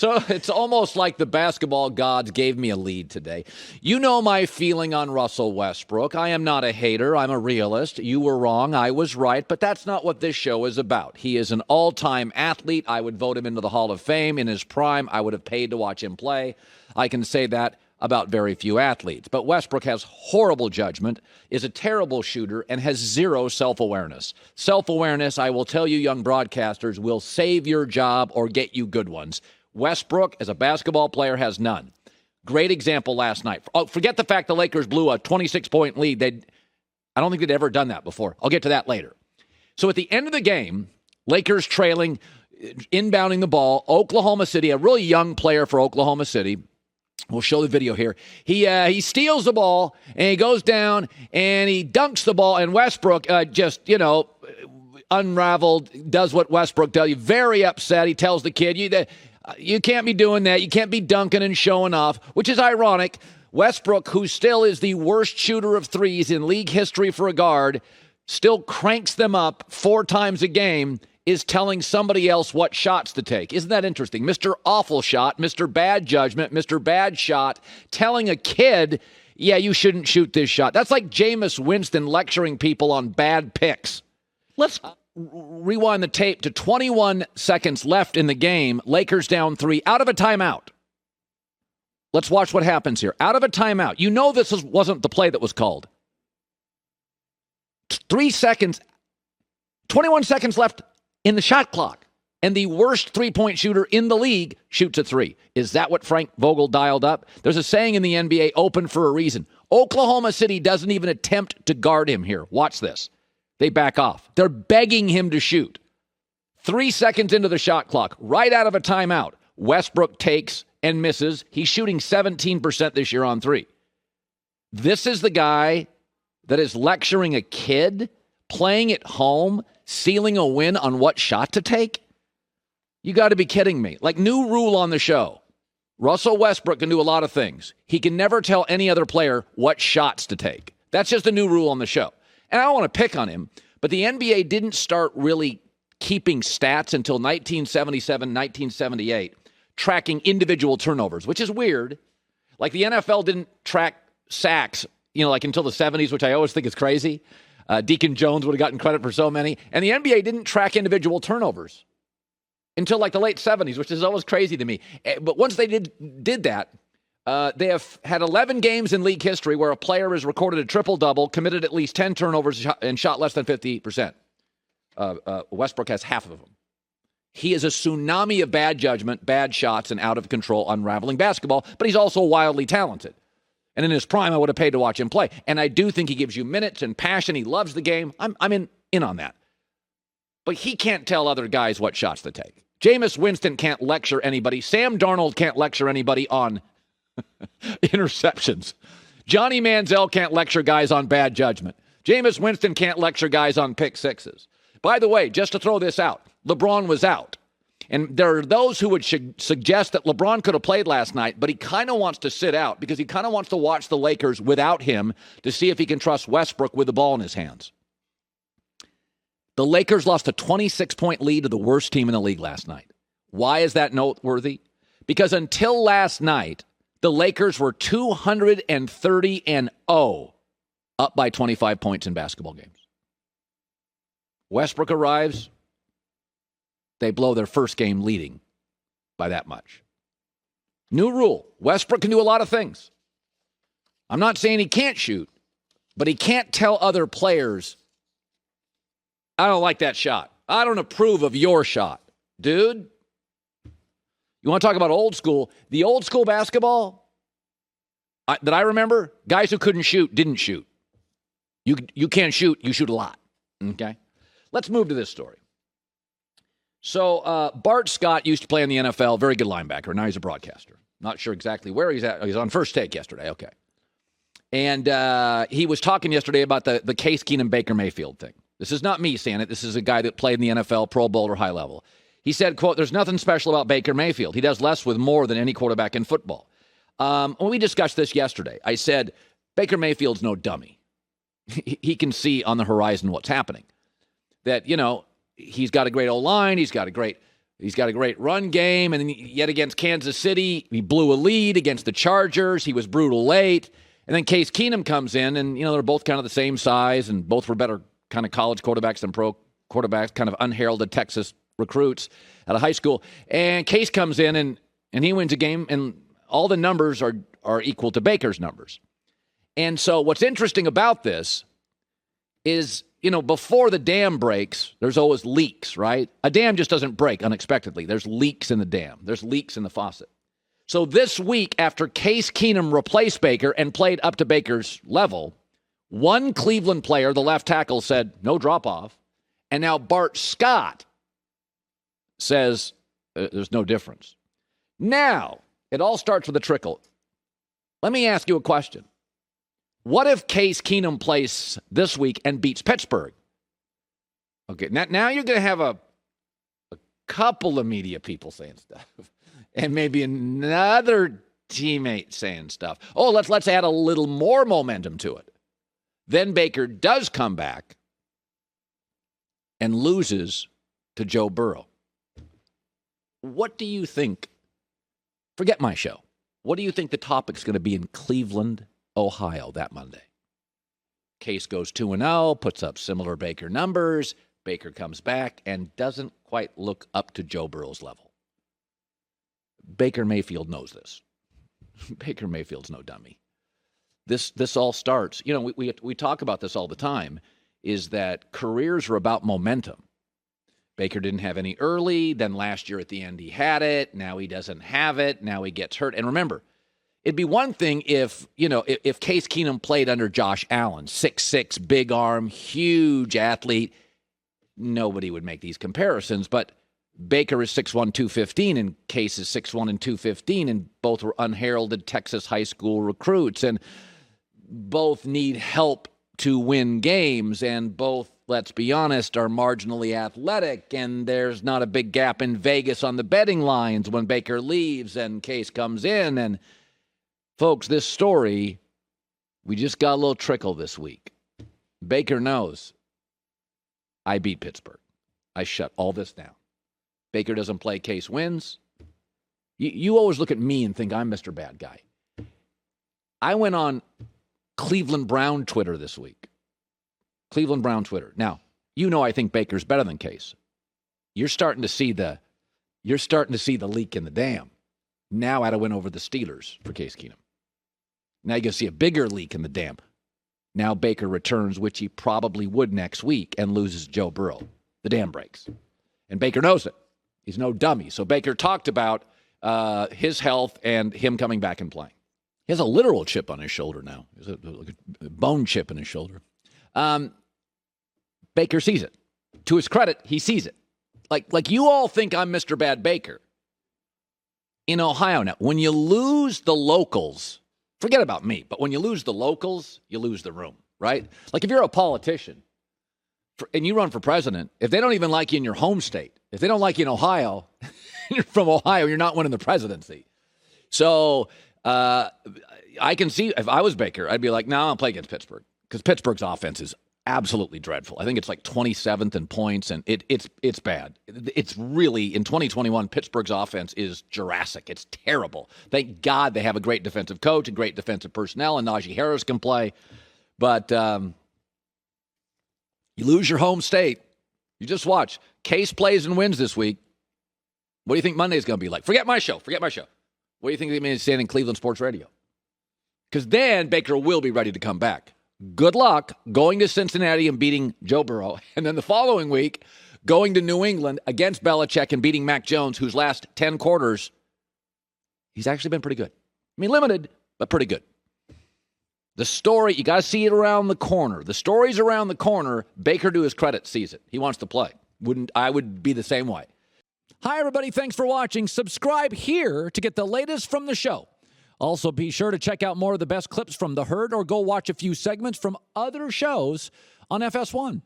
So it's almost like the basketball gods gave me a lead today. You know my feeling on Russell Westbrook. I am not a hater. I'm a realist. You were wrong. I was right. But that's not what this show is about. He is an all-time athlete. I would vote him into the Hall of Fame. In his prime, I would have paid to watch him play. I can say that about very few athletes. But Westbrook has horrible judgment, is a terrible shooter, and has zero self-awareness. Self-awareness, I will tell you, young broadcasters, will save your job or get you good ones. Westbrook, as a basketball player, has none. Great example last night. Oh, forget the fact the Lakers blew a 26-point lead. I don't think they'd ever done that before. I'll get to that later. So at the end of the game, Lakers trailing, inbounding the ball. Oklahoma City, a really young player for Oklahoma City. We'll show the video here. He steals the ball, and he goes down, and he dunks the ball, and Westbrook unraveled, does what Westbrook does. He's very upset. He tells the kid, you can't be doing that. You can't be dunking and showing off, which is ironic. Westbrook, who still is the worst shooter of threes in league history for a guard, still cranks them up 4 times a game, is telling somebody else what shots to take. Isn't that interesting? Mr. Awful Shot, Mr. Bad Judgment, Mr. Bad Shot, telling a kid, yeah, you shouldn't shoot this shot. That's like Jameis Winston lecturing people on bad picks. Let's rewind the tape to 21 seconds left in the game. Lakers down 3 out of a timeout. Let's watch what happens here. Out of a timeout. You know this wasn't the play that was called. 3 seconds, 21 seconds left in the shot clock. And the worst three-point shooter in the league shoots a 3. Is that what Frank Vogel dialed up? There's a saying in the NBA, open for a reason. Oklahoma City doesn't even attempt to guard him here. Watch this. They back off. They're begging him to shoot. 3 seconds into the shot clock, right out of a timeout, Westbrook takes and misses. He's shooting 17% this year on 3. This is the guy that is lecturing a kid, playing at home, sealing a win on what shot to take? You got to be kidding me. Like, new rule on the show. Russell Westbrook can do a lot of things. He can never tell any other player what shots to take. That's just a new rule on the show. And I don't want to pick on him, but the NBA didn't start really keeping stats until 1977, 1978, tracking individual turnovers, which is weird. Like, the NFL didn't track sacks, like until the 70s, which I always think is crazy. Deacon Jones would have gotten credit for so many. And the NBA didn't track individual turnovers until like the late 70s, which is always crazy to me. But once they did that, they have had 11 games in league history where a player has recorded a triple-double, committed at least 10 turnovers, and shot less than 50%. Westbrook has half of them. He is a tsunami of bad judgment, bad shots, and out-of-control unraveling basketball, but he's also wildly talented. And in his prime, I would have paid to watch him play. And I do think he gives you minutes and passion. He loves the game. I'm in on that. But he can't tell other guys what shots to take. Jameis Winston can't lecture anybody. Sam Darnold can't lecture anybody on interceptions. Johnny Manziel can't lecture guys on bad judgment. Jameis Winston can't lecture guys on pick sixes. By the way, just to throw this out, LeBron was out. And there are those who would suggest that LeBron could have played last night, but he kind of wants to sit out because he kind of wants to watch the Lakers without him to see if he can trust Westbrook with the ball in his hands. The Lakers lost a 26-point lead to the worst team in the league last night. Why is that noteworthy? Because until last night, the Lakers were 230-0, up by 25 points in basketball games. Westbrook arrives. They blow their first game leading by that much. New rule. Westbrook can do a lot of things. I'm not saying he can't shoot, but he can't tell other players, I don't like that shot. I don't approve of your shot. Dude, you want to talk about old school? The old school basketball that I remember, guys who couldn't shoot didn't shoot. You can't shoot, you shoot a lot. Okay? Let's move to this story. So Bart Scott used to play in the NFL, very good linebacker. Now he's a broadcaster. Not sure exactly where he's at. He's on First Take yesterday. Okay. And he was talking yesterday about the Case Keenum Baker Mayfield thing. This is not me saying it. This is a guy that played in the NFL, Pro Bowl or high level. He said, quote, there's nothing special about Baker Mayfield. He does less with more than any quarterback in football. When we discussed this yesterday, I said, Baker Mayfield's no dummy. He can see on the horizon what's happening. That, he's got a great O-line. He's got a great He's got a great run game, and then yet against Kansas City, he blew a lead against the Chargers. He was brutal late. And then Case Keenum comes in, and, they're both kind of the same size, and both were better kind of college quarterbacks than pro quarterbacks, kind of unheralded Texas recruits out of high school. And Case comes in, and he wins a game, and all the numbers are equal to Baker's numbers. And so what's interesting about this is, before the dam breaks, there's always leaks, right? A dam just doesn't break unexpectedly. There's leaks in the dam. There's leaks in the faucet. So this week, after Case Keenum replaced Baker and played up to Baker's level, one Cleveland player, the left tackle, said, no drop-off. And now Bart Scott says there's no difference. Now, it all starts with a trickle. Let me ask you a question. What if Case Keenum plays this week and beats Pittsburgh? Okay, now you're going to have a couple of media people saying stuff. And maybe another teammate saying stuff. Oh, let's add a little more momentum to it. Then Baker does come back and loses to Joe Burrow. What do you think? Forget my show. What do you think the topic's going to be in Cleveland, Ohio that Monday? Case goes 2-0, puts up similar Baker numbers. Baker comes back and doesn't quite look up to Joe Burrow's level. Baker Mayfield knows this. Baker Mayfield's no dummy. This all starts, we talk about this all the time, is that careers are about momentum. Baker didn't have any early, then last year at the end he had it, now he doesn't have it, now he gets hurt. And remember, it'd be one thing if Case Keenum played under Josh Allen, 6'6", big arm, huge athlete, nobody would make these comparisons, but Baker is 6'1", 215, and Case is 6'1" and 215, and both were unheralded Texas high school recruits, and both need help to win games, and both, let's be honest, are marginally athletic, and there's not a big gap in Vegas on the betting lines when Baker leaves and Case comes in. And, folks, this story, we just got a little trickle this week. Baker knows, I beat Pittsburgh. I shut all this down. Baker doesn't play, Case wins. You always look at me and think I'm Mr. Bad Guy. I went on Cleveland Brown Twitter this week. Cleveland Brown Twitter. Now, I think Baker's better than Case. You're starting to see the leak in the dam. Now I had to win over the Steelers for Case Keenum. Now you're going to see a bigger leak in the dam. Now Baker returns, which he probably would next week, and loses Joe Burrow. The dam breaks. And Baker knows it. He's no dummy. So Baker talked about his health and him coming back and playing. He has a literal chip on his shoulder now. There's a bone chip in his shoulder. Baker sees it. To his credit, he sees it. Like you all think I'm Mr. Bad Baker. In Ohio now, when you lose the locals, forget about me, but when you lose the locals, you lose the room, right? Like if you're a politician and you run for president, if they don't even like you in your home state, if they don't like you in Ohio, you're from Ohio, you're not winning the presidency. So I can see if I was Baker, I'd be like, no, I'll play against Pittsburgh because Pittsburgh's offense is absolutely dreadful. I think it's like 27th in points, and it's bad. It's really, in 2021, Pittsburgh's offense is Jurassic. It's terrible. Thank God they have a great defensive coach and great defensive personnel, and Najee Harris can play. But you lose your home state. You just watch. Case plays and wins this week. What do you think Monday's going to be like? Forget my show. What do you think they mean saying in Cleveland Sports Radio? Because then Baker will be ready to come back. Good luck going to Cincinnati and beating Joe Burrow. And then the following week, going to New England against Belichick and beating Mac Jones, whose last 10 quarters, he's actually been pretty good. I mean, limited, but pretty good. The story, you got to see it around the corner. The story's around the corner. Baker, to his credit, sees it. He wants to play. I would be the same way. Hi, everybody. Thanks for watching. Subscribe here to get the latest from the show. Also, be sure to check out more of the best clips from The Herd or go watch a few segments from other shows on FS1.